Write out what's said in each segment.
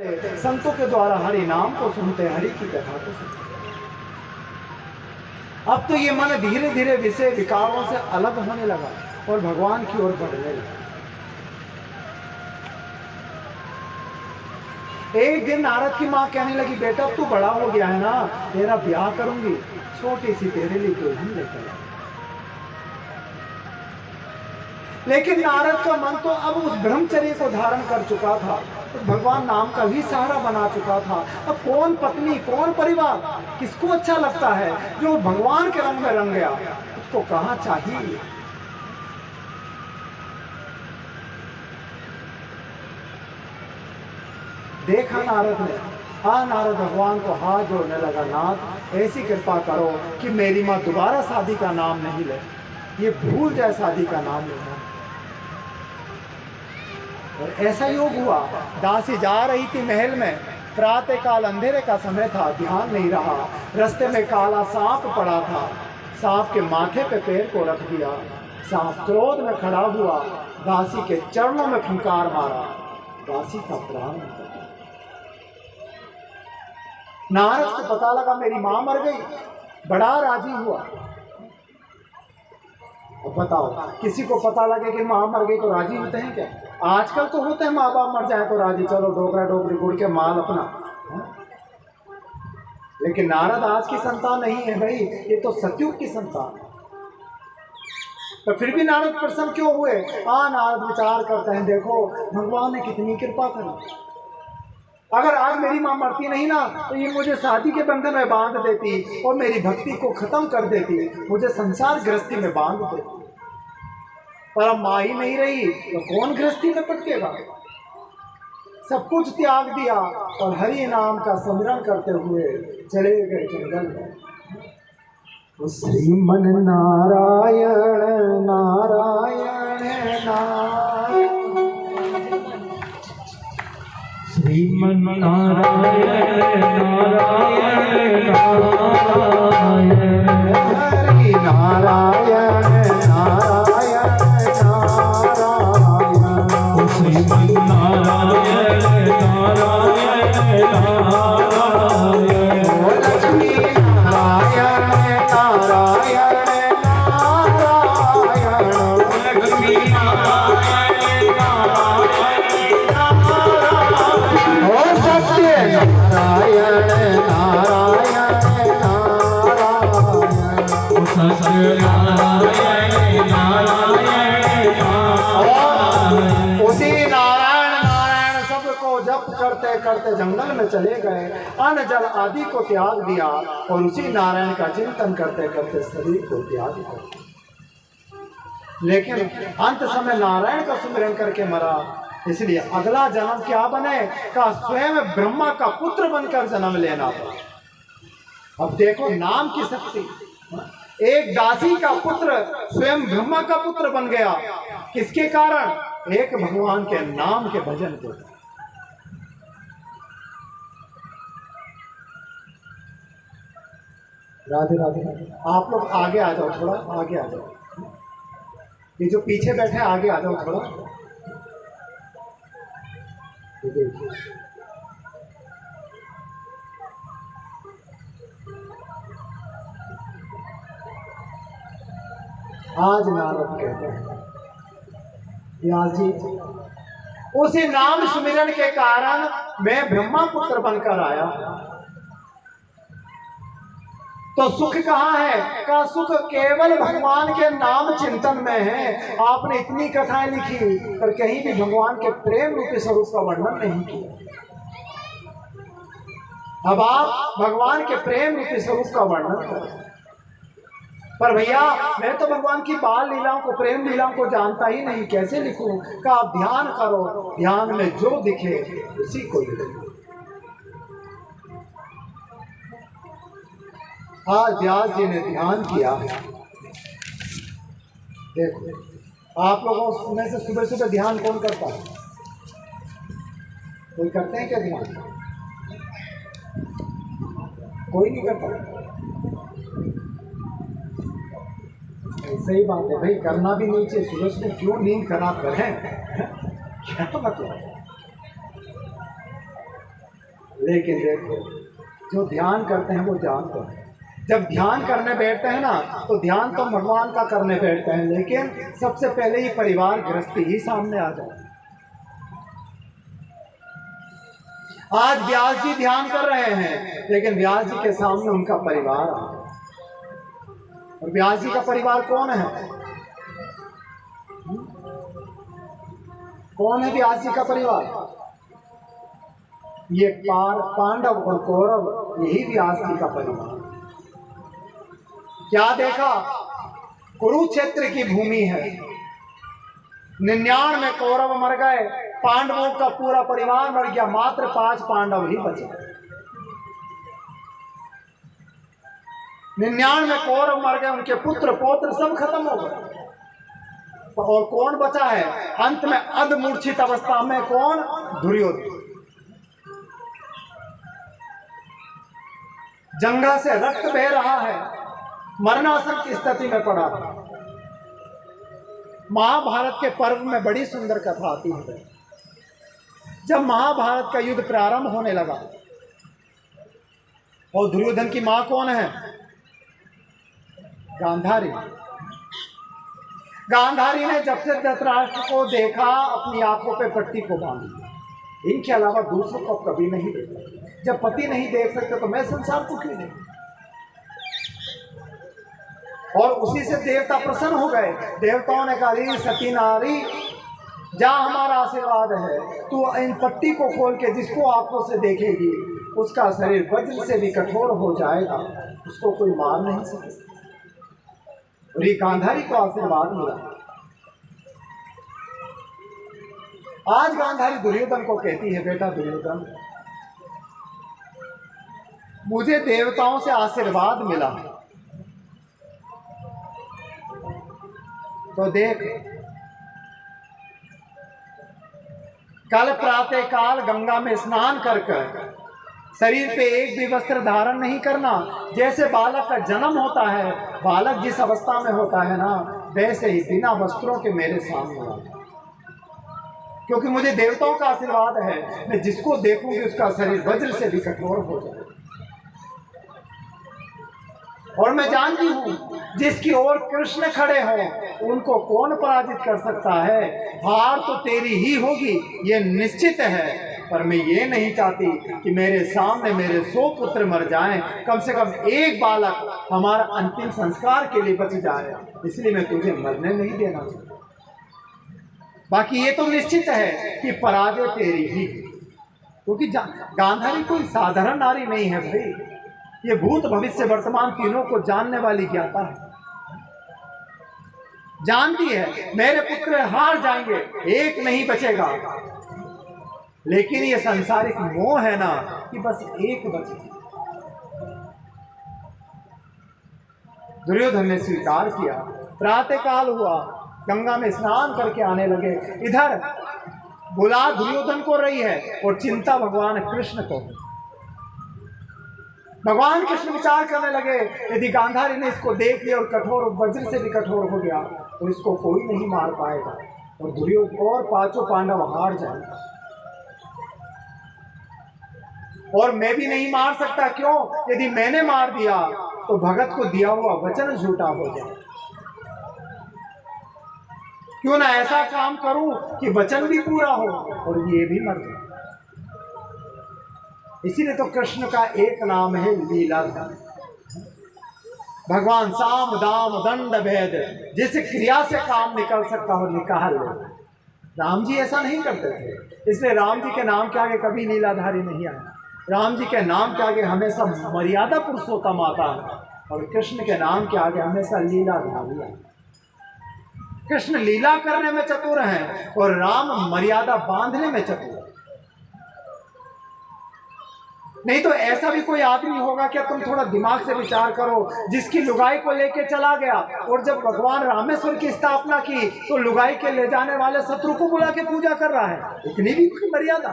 संतों के द्वारा हरि नाम को सुनते, हरि की कथा को सुनते। अब तो ये मन धीरे धीरे विषय विकारों से अलग होने लगा और भगवान की ओर बढ़ने लगा। एक दिन नारद की माँ कहने लगी, बेटा तू बड़ा हो गया है ना, तेरा ब्याह करूंगी, छोटी सी तेरे लिए दुल्हन लेकर आ। लेकिन नारद का मन तो अब उस ब्रह्मचर्य को धारण कर चुका था, भगवान नाम का भी सहारा बना चुका था। अब कौन पत्नी, कौन परिवार, किसको अच्छा लगता है? जो भगवान के रंग में रंग गया उसको कहाँ चाहिए? देखा नारद ने, नारद भगवान को हाथ जोड़ने लगा, नाथ ऐसी कृपा करो कि मेरी माँ दोबारा शादी का नाम नहीं ले, ये भूल जाए शादी का नाम लेना। और ऐसा योग हुआ। दासी जा रही थी महल में, प्रातः काल अंधेरे का समय था, ध्यान नहीं रहा, रास्ते में काला सांप पड़ा था, सांप के माथे पे पैर को रख दिया, सांप क्रोध में खड़ा हुआ, दासी के चरणों में फुंकार मारा, दासी का प्राण निकल गया। नारद को पता लगा मेरी मां मर गई, बड़ा राजी हुआ। अब बताओ, किसी को पता लगे कि मां मर गई तो राजी होते हैं क्या? आजकल तो होते हैं, माँ बाप मर जाए तो राजी, चलो डोकरा डोकरी गुड़ के माल अपना। लेकिन नारद आज की संतान नहीं है भाई, ये तो सतयुग की संतान है। तो फिर भी नारद प्रसन्न क्यों हुए? नारद विचार करते हैं, देखो भगवान ने कितनी कृपा करी। अगर आज मेरी माँ मरती नहीं ना तो ये मुझे शादी के बंधन में बांध देती और मेरी भक्ति को खत्म कर देती, मुझे संसार गृहस्थी में बांध देती। पर अब माँ ही नहीं रही तो कौन गृहस्थी में पटकेगा? सब कुछ त्याग दिया और हरि नाम का स्मरण करते हुए चले गए जंगल में। श्रीमन नारायण नारायण नारायण, श्रीमन नारायण नारायण नारायण, हरि नारायण नारायण नारायण, श्रीमन नारायण नारायण नारायण, लक्ष्मी नारायण नारायण नारायण, लक्ष्मी नारायण नारायण नारायण, ओ सत्य नारायण नारायण नारायण, सत्यनारायण नारायण नारायण। उसी नारायण नारायण शब्द को जप करते करते जंगल में चले गए, अन्न जल आदि को त्याग दिया और उसी नारायण का चिंतन करते करते शरीर को त्याग दिया। लेकिन अंत समय नारायण का सुमिरन करके मरा, इसलिए अगला जन्म क्या बने का स्वयं ब्रह्मा का पुत्र बनकर जन्म लेना पड़ा। अब देखो नाम की शक्ति, एक दासी का पुत्र स्वयं ब्रह्मा का पुत्र बन गया, किसके कारण? एक भगवान के नाम के भजन के। राधे राधे राधे। आप लोग आगे आ जाओ, थोड़ा आगे आ जाओ, ये जो पीछे बैठे हैं आगे आ जाओ थोड़ा। देखिए आज नारद कहते हैं, व्यास जी उसी नाम सुमिरन के कारण मैं ब्रह्मा पुत्र बनकर आया, तो सुख कहाँ है? का सुख केवल भगवान के नाम चिंतन में है। आपने इतनी कथाएं लिखी पर कहीं भी भगवान के प्रेम रूपी स्वरूप का वर्णन नहीं किया। अब आप भगवान के प्रेम रूपी स्वरूप का वर्णन करें। पर भैया मैं तो भगवान की बाल लीलाओं को, प्रेम लीलाओं को जानता ही नहीं, कैसे लिखूं? का आप ध्यान करो, ध्यान में जो दिखे उसी को लिखो। आज व्यास जी ने ध्यान किया। देखो आप लोगों में से सुबह सुबह ध्यान कौन करता है? कोई करते हैं क्या ध्यान? कोई नहीं करता। सही बात है भाई, करना भी नहीं चाहिए। सुबह सुबह क्यों नींद खराब करें? क्या मतलब? लेकिन देखो, जो ध्यान करते हैं वो जानते हैं। जब ध्यान करने बैठते हैं ना, तो ध्यान तो भगवान का करने बैठते हैं, लेकिन सबसे पहले ही परिवार गृहस्थी ही सामने आ जाए। आज व्यास जी ध्यान कर रहे हैं, लेकिन व्यास जी के सामने उनका परिवार आ गया। और व्यास जी का परिवार कौन है? कौन है व्यास जी का परिवार? ये पांडव और कौरव, यही व्यास जी का परिवार। क्या देखा? कुरुक्षेत्र की भूमि है, 99 कौरव मर गए, पांडवों का पूरा परिवार मर गया, मात्र 5 पांडव ही बचे। 99 कौरव मर गए, उनके पुत्र पौत्र सब खत्म हो गए। और कौन बचा है अंत में अधमूर्छित अवस्था में? कौन? दुर्योधन। जंघा से रक्त बह रहा है, मरणासन की स्थिति में पड़ा। महाभारत के पर्व में बड़ी सुंदर कथा आती है। जब महाभारत का युद्ध प्रारंभ होने लगा, और दुर्योधन की मां कौन है? गांधारी। गांधारी ने जब से धृतराष्ट्र को देखा, अपनी आंखों पे पट्टी को बांध ली। इनके अलावा दूसरों को कभी नहीं देखा। जब पति नहीं देख सकते तो मैं संसार को क्यों नहीं? और उसी से देवता प्रसन्न हो गए। देवताओं ने कहा, सती नारी जा, हमारा आशीर्वाद है, तू इन पट्टी को खोल के जिसको आंखों से देखेगी उसका शरीर वज्र से भी कठोर हो जाएगा, उसको कोई मार नहीं सके। और ये गांधारी को आशीर्वाद मिला। आज गांधारी दुर्योधन को कहती है, बेटा दुर्योधन, मुझे देवताओं से आशीर्वाद मिला, तो देख, कल प्रातः काल गंगा में स्नान कर शरीर पे एक भी वस्त्र धारण नहीं करना। जैसे बालक का जन्म होता है, बालक जिस अवस्था में होता है ना, वैसे ही बिना वस्त्रों के मेरे सामने आ, क्योंकि मुझे देवताओं का आशीर्वाद है, मैं जिसको देखूंगी उसका शरीर वज्र से भी कठोर हो जाए। और मैं जानती हूँ जिसकी ओर कृष्ण खड़े हो उनको कौन पराजित कर सकता है। हार तो तेरी ही होगी, ये निश्चित है, पर मैं ये नहीं चाहती कि मेरे सामने मेरे 100 पुत्र मर जाएं, कम से कम एक बालक हमारा अंतिम संस्कार के लिए बच जाए, इसलिए मैं तुझे मरने नहीं देना चाहता। बाकी ये तो निश्चित है कि पराजय तेरी ही, क्योंकि गांधारी कोई साधारण नारी नहीं है भाई, ये भूत भविष्य वर्तमान तीनों को जानने वाली ज्ञाता है। जानती है मेरे पुत्र हार जाएंगे, एक नहीं बचेगा, लेकिन ये सांसारिक मोह है ना कि बस एक बचे। दुर्योधन ने स्वीकार किया। प्रातःकाल हुआ, गंगा में स्नान करके आने लगे। इधर बुला दुर्योधन को रही है और चिंता भगवान कृष्ण को। भगवान कृष्ण विचार करने लगे, यदि गांधारी ने इसको देख लिया और कठोर वज्र से भी कठोर हो गया तो इसको कोई नहीं मार पाएगा, और दुर्योधन और 5 पांडव हार जाएंगे। और मैं भी नहीं मार सकता, क्यों? यदि मैंने मार दिया तो भगत को दिया हुआ वचन झूठा हो जाए। क्यों ना ऐसा काम करूं कि वचन भी पूरा हो और ये भी मर जाए। इसीलिए तो कृष्ण का एक नाम है लीलाधारी। भगवान साम दाम दंड भेद, जिस क्रिया से काम निकल सकता हो निकाल ले। राम जी ऐसा नहीं करते थे, इसलिए राम जी के नाम के आगे कभी लीलाधारी नहीं आया। राम जी के नाम के आगे हमेशा मर्यादा पुरुषोत्तम आता है, और कृष्ण के नाम के आगे हमेशा लीलाधारी आया। कृष्ण लीला करने में चतुर हैं और राम मर्यादा बांधने में चतुर। नहीं तो ऐसा भी कोई आदमी होगा क्या? तुम थोड़ा दिमाग से विचार करो, जिसकी लुगाई को लेके चला गया और जब भगवान रामेश्वर की स्थापना की तो लुगाई के ले जाने वाले शत्रु को बुला के पूजा कर रहा है। इतनी भी कोई मर्यादा,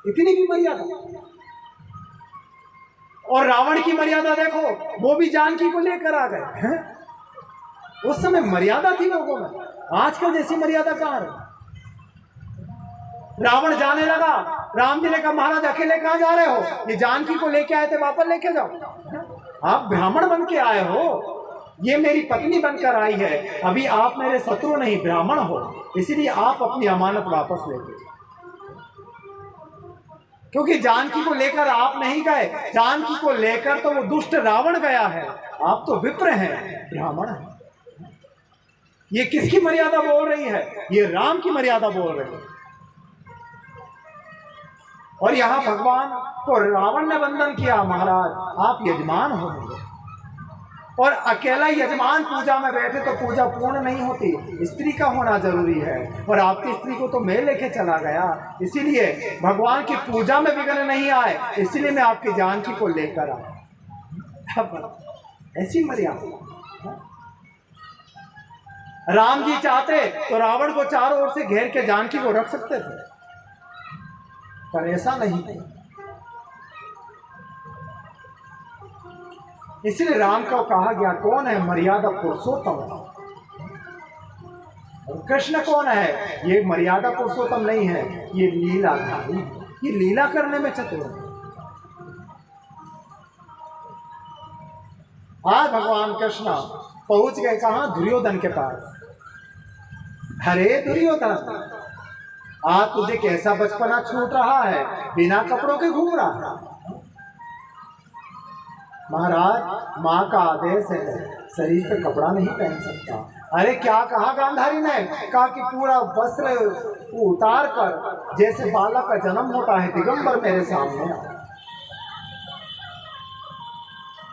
इतनी भी मर्यादा। और रावण की मर्यादा देखो, वो भी जानकी को लेकर आ गए। उस समय मर्यादा थी लोगों में, आजकल जैसी मर्यादा कहाँ है? रावण जाने लगा, राम जी ने कहा महाराज अकेले कहाँ जा रहे हो, ये जानकी को लेके आए थे वापस लेके जाओ। आप ब्राह्मण बन के आए हो, ये मेरी पत्नी बनकर आई है, अभी आप मेरे शत्रु नहीं ब्राह्मण हो, इसीलिए आप अपनी अमानत वापस लेके जाओ। क्योंकि जानकी को लेकर आप नहीं गए, जानकी को लेकर तो वो दुष्ट रावण गया है, आप तो विप्र हैं, ब्राह्मण हैं। ये किसकी मर्यादा बोल रही है, ये राम की मर्यादा बोल रही है। और यहां भगवान को रावण ने वंदन किया, महाराज आप यजमान हो गए, और अकेला यजमान पूजा में बैठे तो पूजा पूर्ण नहीं होती, स्त्री का होना जरूरी है, और आपकी स्त्री को तो मैं लेके चला गया, इसीलिए भगवान की पूजा में विघ्न नहीं आए, इसीलिए मैं आपकी जानकी को लेकर आया। ऐसी मर्यादा। राम जी चाहते तो रावण को चारों ओर से घेर के जानकी को रख सकते थे, पर ऐसा नहीं था। इसलिए राम को कहा गया कौन है मर्यादा पुरुषोत्तम, और कृष्ण कौन है, ये मर्यादा पुरुषोत्तम नहीं है, ये लीलाधारी, ये लीला करने में चतुर है। आज भगवान कृष्ण पहुंच गए कहां, दुर्योधन के पास। अरे दुर्योधन, आज तुझे कैसा बचपना छूट रहा है, बिना कपड़ों के घूम रहा है। महाराज माँ का आदेश है, शरीर पे कपड़ा नहीं पहन सकता। अरे क्या कहा गांधारी ने, कहा कि पूरा वस्त्र उतार कर जैसे बालक का जन्म होता है दिगंबर मेरे सामने आओ।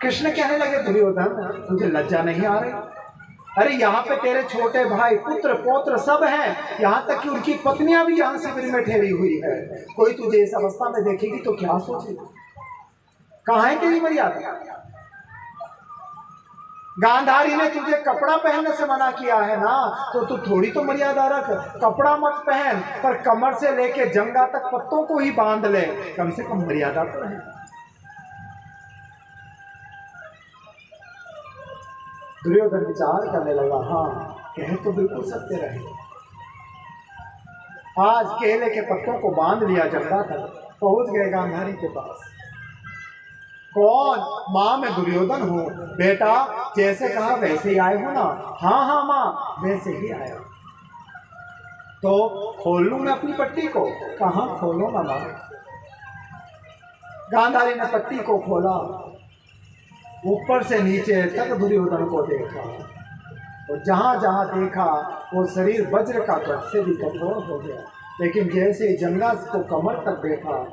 कृष्ण कहने लगे दुर्योधन तुझे लज्जा नहीं आ रही, अरे यहाँ पे तेरे छोटे भाई पुत्र पौत्र सब हैं, यहाँ तक कि उनकी पत्नियां भी यहाँ शिविर में ठहरी हुई है, कोई तुझे इस अवस्था में देखेगी तो क्या सोचेगी, कहाँ है तेरी मर्यादा। गांधारी ने तुझे कपड़ा पहनने से मना किया है ना, तो तू थोड़ी तो मर्यादा रख, कपड़ा मत पहन पर कमर से लेके जंगा तक पत्तों को ही बांध ले, कम से कम मर्यादा तो है। दुर्योधन विचार करने लगा, हाँ कहे तो बिल्कुल सत्य रहे। आज केले के पत्तों को बांध लिया जंगा तक, पहुंच गए गांधारी के पास। कौन, माँ मैं दुर्योधन हूँ। बेटा जैसे कहा वैसे ही आए हो ना, हाँ हाँ माँ वैसे ही आया। तो खोल लूँ मैं अपनी पट्टी को, कहाँ खोलो ना माँ। गांधारी ने पट्टी को खोला, ऊपर से नीचे तक दुर्योधन को देखा, और जहाँ जहाँ देखा वो शरीर वज्र का कट से भी कठोर हो गया, लेकिन जैसे जंगा को कमर तक देखा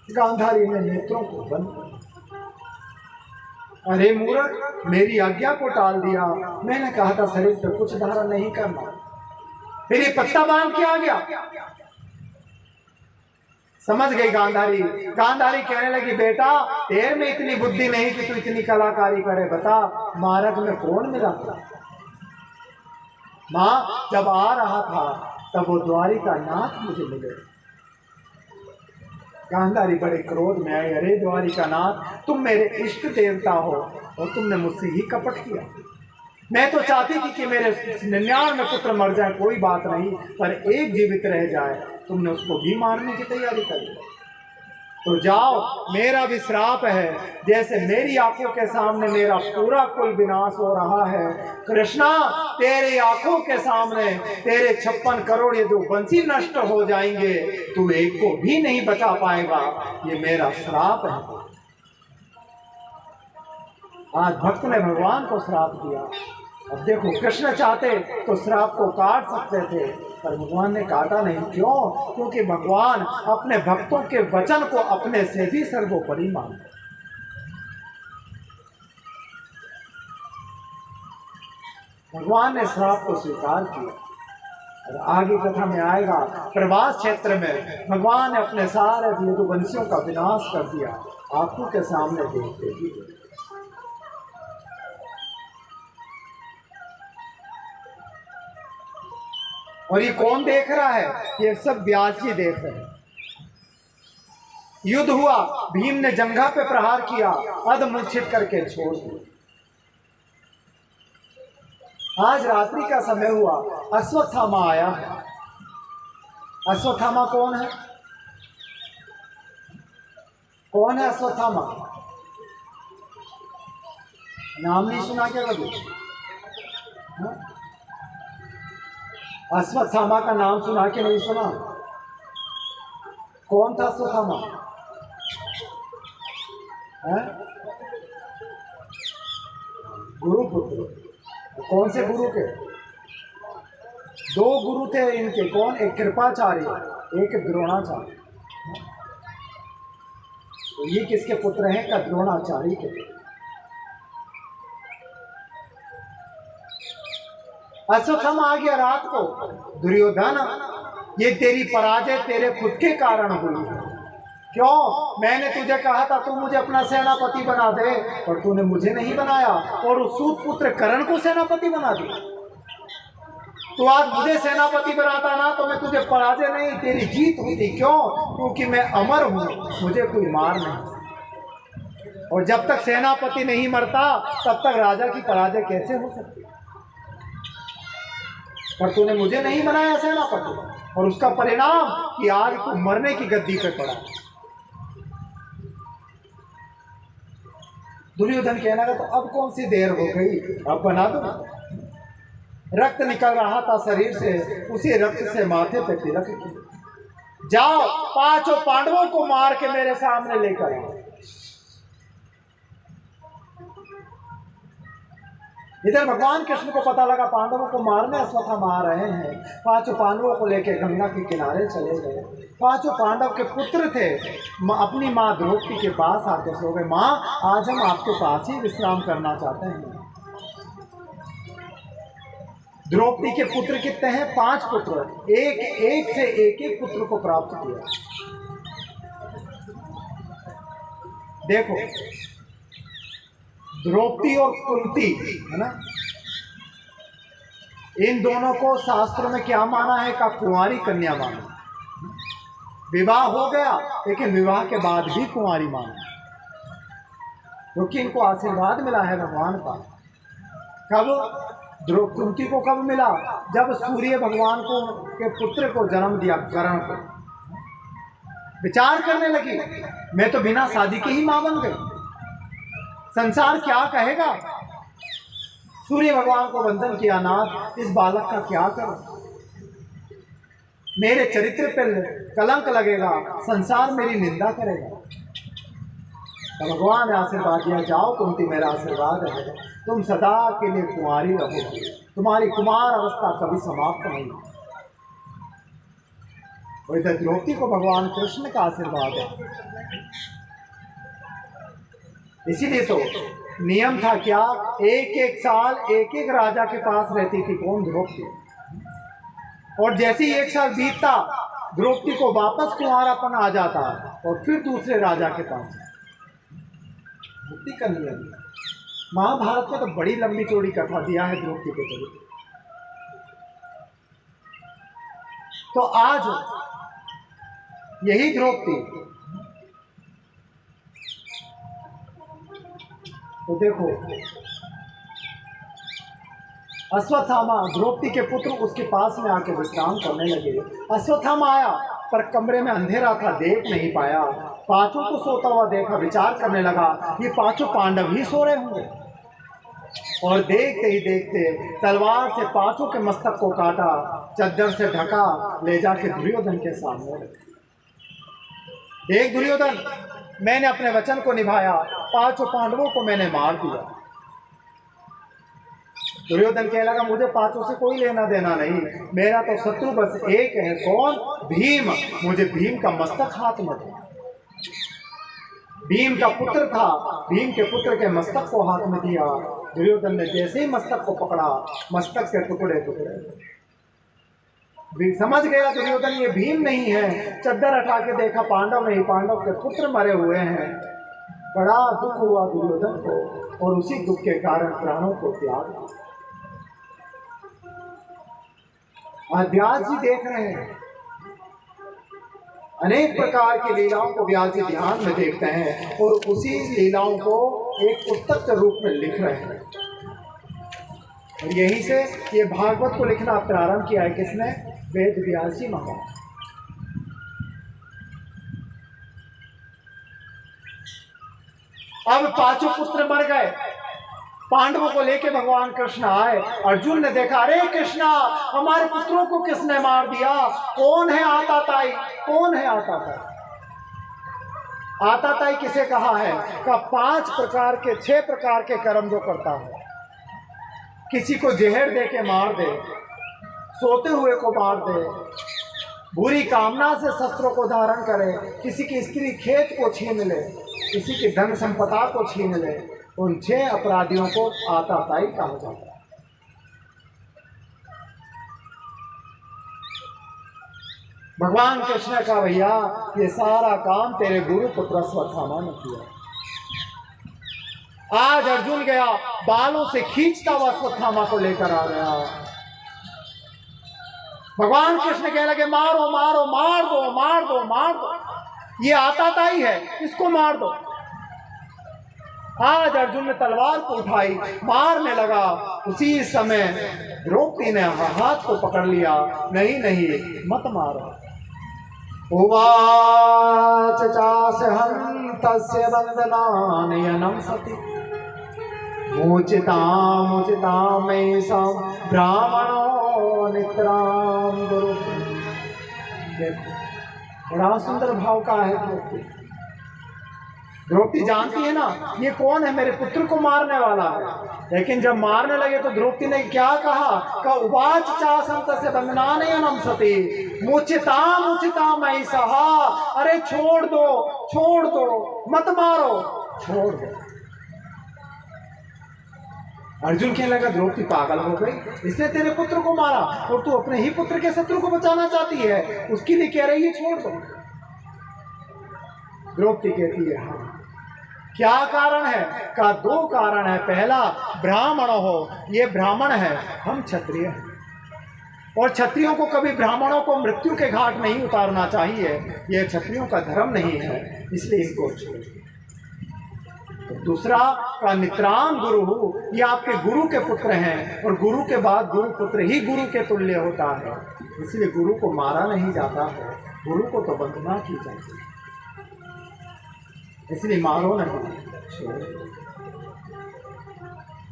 गांधारी ने नेत्रों को बंद कर। अरे मूर्ख, मेरी आज्ञा को टाल दिया, मैंने कहा था शरीर पर कुछ धारण नहीं करना, फिर ये पत्ता बांध के आ गया। समझ गई गांधारी। गांधारी कहने लगी बेटा तेरे में इतनी बुद्धि नहीं कि तू इतनी कलाकारी करे, बता मार्ग में कौन मिला था। माँ जब आ रहा था तब वो द्वारिका नाथ मुझे मिले। गांधारी बड़े क्रोध में आई, अरे द्वारिका नाथ तुम मेरे इष्ट देवता हो और तुमने मुझसे ही कपट किया। मैं तो चाहती थी कि मेरे 99 पुत्र मर जाए कोई बात नहीं, पर एक जीवित रह जाए, तुमने उसको भी मारने की तैयारी कर ली। तो जाओ, मेरा भी श्राप है, जैसे मेरी आंखों के सामने मेरा पूरा कुल विनाश हो रहा है। कृष्णा तेरे आंखों के सामने तेरे 56 करोड़ ये जो वंशी नष्ट हो जाएंगे, तू एक को भी नहीं बचा पाएगा, ये मेरा श्राप है। आज भक्त ने भगवान को श्राप दिया। अब देखो कृष्ण चाहते तो श्राप को काट सकते थे, पर भगवान ने काटा नहीं। क्यों? क्योंकि भगवान अपने भक्तों के वचन को अपने से भी सर्वोपरि मानते। भगवान ने श्राप को स्वीकार किया। और आगे कथा में आएगा, प्रवास क्षेत्र में भगवान ने अपने सारे यदुवंशियों का विनाश कर दिया, आंखों के सामने देखते ही। और ये कौन देख रहा है? ये सब व्यास जी देख रहे हैं। युद्ध हुआ, भीम ने जंघा पे प्रहार किया, अधमूर्छित करके छोड़ दिया। आज रात्रि का समय हुआ, अश्वत्थामा आया है। अश्वत्थामा कौन है? कौन है अश्वत्थामा? नाम नहीं सुना क्या कभी? हाँ? अश्वत्थामा का नाम सुना कि नहीं सुना? कौन था अश्वत्थामा? गुरुपुत्र। कौन से गुरु के? दो गुरु थे इनके। कौन? एक कृपाचार्य, एक द्रोणाचार्य। तो ये किसके पुत्र हैं? का द्रोणाचार्य के। अश्वत्थामा आ गया रात को, दुर्योधन ये तेरी पराजय तेरे खुद के कारण हुई है। क्यों? मैंने तुझे कहा था तू मुझे अपना सेनापति बना दे, और तूने मुझे नहीं बनाया, और उस सूत पुत्र कर्ण को सेनापति बना दिया। तो आज मुझे सेनापति बनाता ना तो मैं तुझे पराजय नहीं तेरी जीत होती। क्यों? क्योंकि मैं अमर हूं, मुझे कोई मार नहीं। और जब तक सेनापति नहीं मरता तब तक राजा की पराजय कैसे हो सकती? पर तूने मुझे नहीं बनाया सेनापति, और उसका परिणाम कि आज तू मरने की गद्दी पे पड़ा। दुर्योधन कहना का तो अब कौन सी देर हो गई, अब बना दो। रक्त निकल रहा था शरीर से, उसी रक्त से माथे पे तिलक की। जाओ पांचों पांडवों को मार के मेरे सामने लेकर आओ। इधर भगवान कृष्ण को पता लगा पांडवों को मारने अश्वत्थामा आ रहे हैं। पांचों पांडवों को लेकर गंगा के किनारे चले गए। पांचों पांडव के पुत्र थे। अपनी माँ द्रौपदी के पास आके सो गए। माँ, आज हम आपके पास ही विश्राम करना चाहते हैं। द्रौपदी के पुत्र कितने हैं? 5 पुत्र। एक से एक पुत्र को प्राप्त किया। देखो, द्रौपदी और कुंती है ना, इन दोनों को शास्त्रों में क्या माना है? का कुंवारी कन्या माना। विवाह हो गया लेकिन विवाह के बाद भी कुंवारी माना, क्योंकि इनको आशीर्वाद मिला है भगवान का। कब? कुंती को कब मिला? जब सूर्य भगवान को के पुत्र को जन्म दिया, कर्ण को। विचार करने लगी, मैं तो बिना शादी के ही मां बन गई, संसार क्या कहेगा। सूर्य भगवान को वंदन किया, नाथ इस बालक का क्या करूं, मेरे चरित्र पर कलंक लगेगा, संसार मेरी निंदा करेगा। तो भगवान ने आशीर्वाद दिया, जाओ कुंती मेरा आशीर्वाद है, तुम सदा के लिए कुंवारी रहोगी, तुम्हारी कुमार अवस्था कभी समाप्त नहीं। और इधर द्रौपदी को भगवान कृष्ण का आशीर्वाद है। इसीलिए तो नियम था क्या? एक साल एक राजा के पास रहती थी। कौन? द्रौपदी। और जैसे ही 1 साल बीतता द्रौपदी को वापस कुंवारापन आ जाता और फिर दूसरे राजा के पास मुक्ति कर लिया। महाभारत में तो बड़ी लंबी चौड़ी कथा दिया है द्रौपदी के चरित्र। तो आज यही द्रौपदी, तो देखो अश्वत्थामा द्रौपदी के पुत्र उसके पास में आके विश्राम करने लगे। अश्वत्थामा आया पर कमरे में अंधेरा था, देख नहीं पाया। पांचों को सोता हुआ देखा, विचार करने लगा ये पांचों पांडव ही सो रहे होंगे। और देखते ही देखते तलवार से पांचों के मस्तक को काटा, चद्दर से ढका, ले जाके दुर्योधन के सामने रखा। देख दुर्योधन, मैंने अपने वचन को निभाया, पांचों पांडवों को मैंने मार दिया। दुर्योधन कहने लगा मुझे पांचों से कोई लेना देना नहीं, मेरा तो शत्रु बस एक है। कौन? भीम। मुझे भीम का मस्तक हाथ में दे। भीम का पुत्र था, भीम के पुत्र के मस्तक को हाथ में दिया। दुर्योधन ने जैसे ही मस्तक को पकड़ा, मस्तक के टुकड़े टुकड़े। समझ गया दुर्योधन ये भीम नहीं है। चद्दर हटा के देखा, पांडव नहीं, पांडव के पुत्र मरे हुए हैं। बड़ा दुख हुआ दुर्योधन को, और उसी दुख के कारण प्राणों को त्याग। आज व्यास जी देख रहे हैं, अनेक प्रकार की लीलाओं को व्यास जी ध्यान में देखते हैं और उसी लीलाओं को एक पुस्तक के रूप में लिख रहे हैं। और यहीं से ये भागवत को लिखना प्रारंभ किया है किसने? वेद व्यास जी महाराज। अब पांचों पुत्र मर गए, पांडवों को लेके भगवान कृष्ण आए। अर्जुन ने देखा, अरे कृष्णा, हमारे पुत्रों को किसने मार दिया? कौन है आताताई? कौन है आताताई? आताताई किसे कहा है? का 5 प्रकार के 6 प्रकार के कर्म जो करता है, किसी को जहर दे के मार दे, सोते हुए को मार दे, बुरी कामना से शस्त्रों को धारण करे, किसी की स्त्री खेत को छीन ले, किसी की धन संपदा को छीन ले, उन 6 अपराधियों को आताताई कहा जाता है। भगवान कृष्ण का, भैया ये सारा काम तेरे गुरु पुत्र अश्वत्थामा ने किया। आज अर्जुन गया, बालों से खींचता हुआ अश्वत्थामा को लेकर आ गया। भगवान कृष्ण कहने लगे, मारो मारो, मार दो मार दो मार दो, ये आताताई है, इसको मार दो। आज अर्जुन ने तलवार को उठाई, मारने लगा। उसी समय द्रौपदी ने हाथ को पकड़ लिया, नहीं नहीं मत मारो। उवाच चासहन्तस्य वन्दनानयनं सति मुचितामेषां ब्राह्मणो नित्रां गुरु। देखो बड़ा सुंदर भाव का है द्रौपदी। द्रौपदी जानती है ना ये कौन है, मेरे पुत्र को मारने वाला है। लेकिन जब मारने लगे तो द्रौपदी ने क्या कहा? का उवाच चासहन्तस्य वन्दनानयनं सति मुचिताम ऐसा, अरे छोड़ दो, मत मारो, छोड़ दो। अर्जुन कहने लगा, द्रौपदी पागल हो गई, इसने तेरे पुत्र को मारा और तू अपने ही पुत्र के शत्रु को बचाना चाहती है, उसके लिए कह रही है छोड़ दो। द्रौपदी कहती है, हाँ क्या कारण है? का 2 कारण है। पहला, ब्राह्मण हो, ये ब्राह्मण है, हम क्षत्रिय हैं, और क्षत्रियों को कभी ब्राह्मणों को मृत्यु के घाट नहीं उतारना चाहिए, यह क्षत्रियों का धर्म नहीं है, इसलिए इनको छोड़िए। दूसरा, का नित्राम गुरु, ये आपके गुरु के पुत्र हैं, और गुरु के बाद गुरु पुत्र ही गुरु के तुल्य होता है, इसलिए गुरु को मारा नहीं जाता है, गुरु को तो वंदना की जाती है, इसलिए मारो नहीं।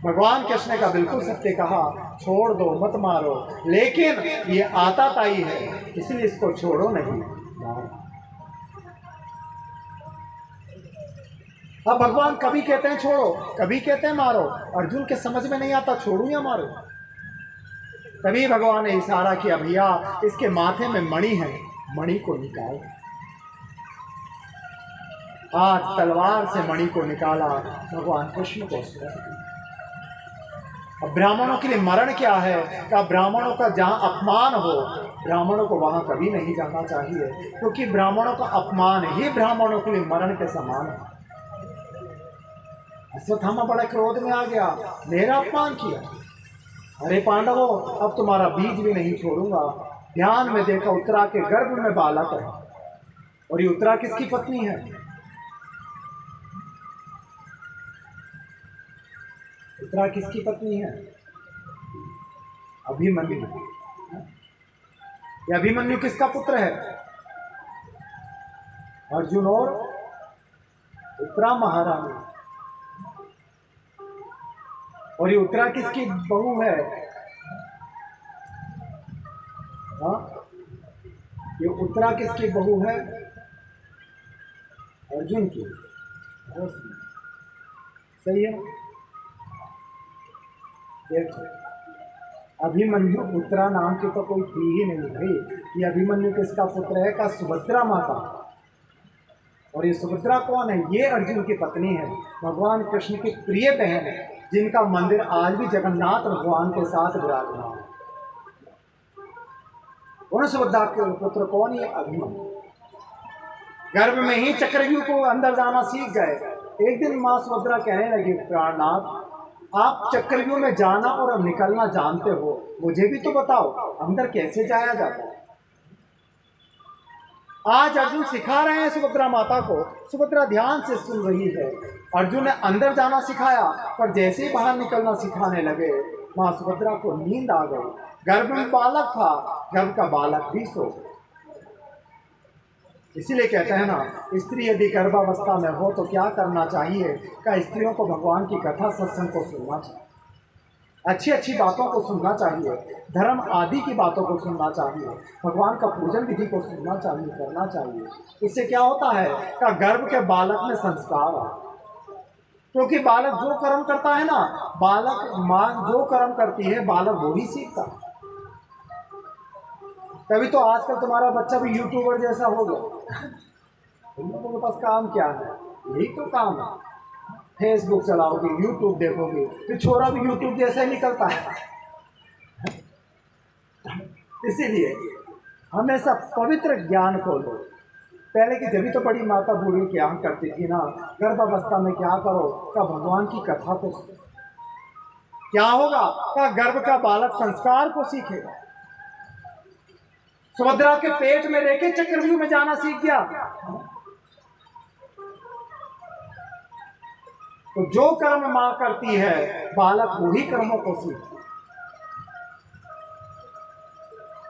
भगवान कृष्ण का बिल्कुल सत्य कहा, छोड़ दो मत मारो, लेकिन ये आताताई है इसलिए इसको छोड़ो नहीं, मारो। अब भगवान कभी कहते हैं छोड़ो, कभी कहते हैं मारो। अर्जुन के समझ में नहीं आता छोड़ू या मारो। तभी भगवान ने इशारा किया, भैया इसके माथे में मणि है, मणि को निकाल। आज तलवार से मणि को निकाला, भगवान कृष्ण को स्पर्श किया। अब ब्राह्मणों के लिए मरण क्या है? का ब्राह्मणों का जहाँ अपमान हो, ब्राह्मणों को वहाँ कभी नहीं जाना चाहिए, क्योंकि ब्राह्मणों का अपमान ही ब्राह्मणों के लिए मरण के समान है। अश्वत्थामा बड़े क्रोध में आ गया, मेरा अपमान किया, अरे पांडवों अब तुम्हारा बीज भी नहीं छोड़ूंगा। ध्यान में देखा, उत्तरा के गर्भ में बालक है, और ये उत्तरा किसकी पत्नी है? उत्तरा किसकी पत्नी है? अभिमन्यु। ये अभिमन्यु किसका पुत्र है? अर्जुन और उत्तरा महारानी। और ये उत्तरा किसकी बहू है? हाँ, ये उत्तरा किसकी बहू है? अर्जुन की। सही है। देखो, अभिमन्यु उत्तरा नाम की तो कोई थी ही नहीं भाई। ये अभिमन्यु किसका पुत्र है? का सुभद्रा माता। और ये सुभद्रा कौन है? ये अर्जुन की पत्नी है, भगवान कृष्ण की प्रिय बहन है, जिनका मंदिर आज भी जगन्नाथ भगवान के साथ विराजमान है। कौन सुभद्रा के पुत्र कौन? ये अभिमन्यु। गर्भ में ही चक्रव्यूह को अंदर जाना सीख गए। एक दिन माँ सुभद्रा कहने लगी, प्राणनाथ आप चक्रव्यूह में जाना और अब निकलना जानते हो, मुझे भी तो बताओ अंदर कैसे जाया जाता है। आज अर्जुन सिखा रहे हैं सुभद्रा माता को। सुभद्रा ध्यान से सुन रही है। अर्जुन ने अंदर जाना सिखाया, पर जैसे ही बाहर निकलना सिखाने लगे, माँ सुभद्रा को नींद आ गई। गर्भ में बालक था, गर्भ का बालक भी सो गया। इसीलिए कहते हैं ना, स्त्री यदि गर्भावस्था में हो तो क्या करना चाहिए? क्या स्त्रियों को भगवान की कथा सत्संग को सुनना चाहिए, अच्छी अच्छी बातों को सुनना चाहिए, धर्म आदि की बातों को सुनना चाहिए, भगवान का पूजन विधि को सुनना चाहिए, करना चाहिए। इससे क्या होता है कि गर्भ के बालक में संस्कार आ, क्योंकि बालक जो कर्म करता है ना, बालक माँ जो कर्म करती है बालक वो ही सीखता है। तभी तो आजकल तुम्हारा बच्चा भी यूट्यूबर जैसा हो गया। तुम लोगों के पास काम क्या है? यही तो काम है, फेसबुक चलाओगे, यूट्यूब देखोगे, फिर छोरा भी यूट्यूब जैसा ही निकलता है। इसीलिए हमेशा पवित्र ज्ञान को लो। पहले की जब तो बड़ी माता बूढ़ी क्या करती थी ना, गर्भावस्था में क्या करो का भगवान की कथा को सुनो। क्या होगा का गर्भ का बालक संस्कार को सीखेगा। सुभद्रा के पेट में रह के चक्रव्यूह में जाना सीख गया। तो जो कर्म मां करती है बालक वही कर्मों को सीखता।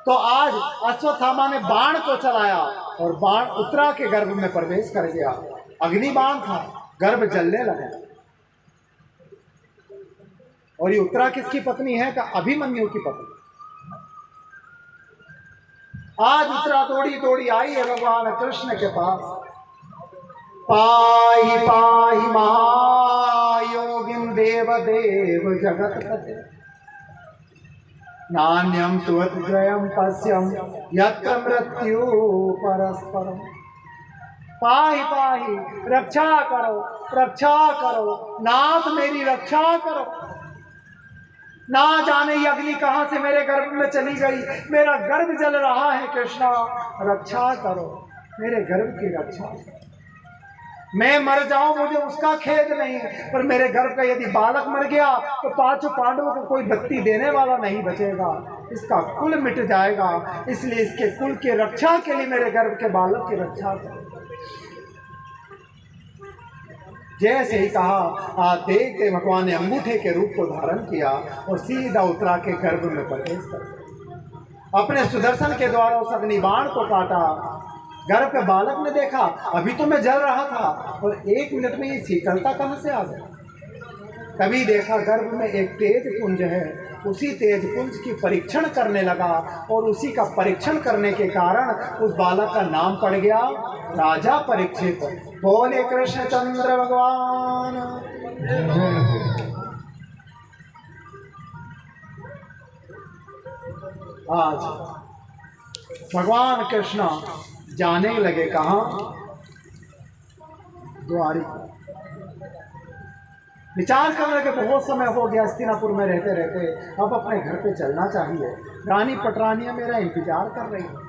तो आज अश्वत्थामा ने बाण को चलाया और बाण उत्तरा के गर्भ में प्रवेश कर गया। अग्नि बाण था, गर्भ जलने लगा। और ये उत्तरा किसकी पत्नी है? का अभिमन्यु की पत्नी। आज उत्तरा दौड़ी दौड़ी आई है भगवान कृष्ण के पास। पाहि पाहि महायोगिन देव देव जगतपते, नान्यम त्वद्वयं पश्यम यत्र मृत्यु परस्परम। पाहि पाहि, रक्षा करो, रक्षा करो नाथ, मेरी रक्षा करो। ना जाने ये अग्नि कहाँ से मेरे गर्भ में चली गई, मेरा गर्भ जल रहा है कृष्णा, रक्षा करो, मेरे गर्भ की रक्षा करो। मैं मर जाऊं मुझे उसका खेद नहीं, पर मेरे गर्भ का यदि बालक मर गया तो पांचों पांडवों को कोई बत्ती देने वाला नहीं बचेगा, इसका कुल मिट जाएगा। इसलिए इसके कुल की रक्षा के लिए मेरे गर्भ के बालक की रक्षा करो। जैसे ही कहा देखते भगवान ने अंगूठे के रूप को धारण किया और सीधा उत्तरा के गर्भ में प्रवेश कर गया। अपने सुदर्शन के द्वारा उस अग्निबाण को काटा। गर्भ के बालक ने देखा अभी तो मैं जल रहा था और 1 मिनट में ये शीतलता कहाँ से आ गई। तभी देखा गर्भ में एक तेज पुंज है, उसी तेज पुंज की परीक्षण करने लगा और उसी का परीक्षण करने के कारण उस बालक का नाम पड़ गया राजा परीक्षित। बोले कृष्णचंद्र भगवान। आज भगवान कृष्ण जाने लगे कहाँ? द्वारिका। विचार कर लगे बहुत समय हो गया हस्तिनापुर में रहते रहते, अब अपने घर पे चलना चाहिए। रानी पटरानियां मेरा इंतजार कर रही है।